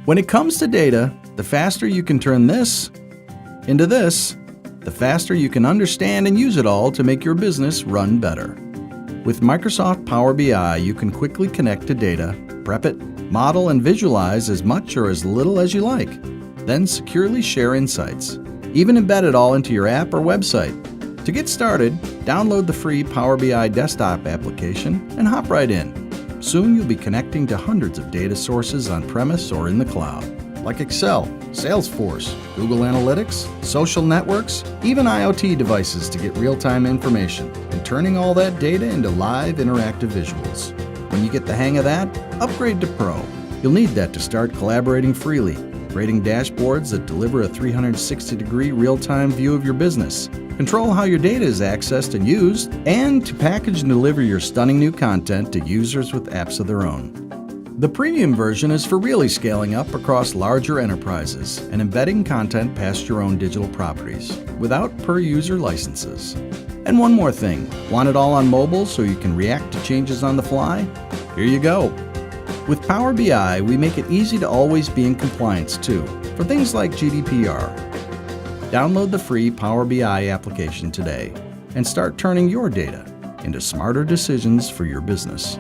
When it comes to data, the faster you can turn this into this, the faster you can understand and use it all to make your business run better. With Microsoft Power BI, you can quickly connect to data, prep it, model and visualize as much or as little as you like, then securely share insights. Even embed it all into your app or website. To get started, download the free Power BI desktop application and hop right in. Soon you'll be connecting to hundreds of data sources on-premise or in the cloud, like Excel, Salesforce, Google Analytics, social networks, even IoT devices to get real-time information, and turning all that data into live interactive visuals. When you get the hang of that, upgrade to Pro. You'll need that to start collaborating freely, creating dashboards that deliver a 360-degree real-time view of your business, control how your data is accessed and used, and to package and deliver your stunning new content to users with apps of their own. The premium version is for really scaling up across larger enterprises and embedding content past your own digital properties without per-user licenses. And one more thing, want it all on mobile so you can react to changes on the fly? Here you go. With Power BI, we make it easy to always be in compliance too, for things like GDPR. Download the free Power BI application today and start turning your data into smarter decisions for your business.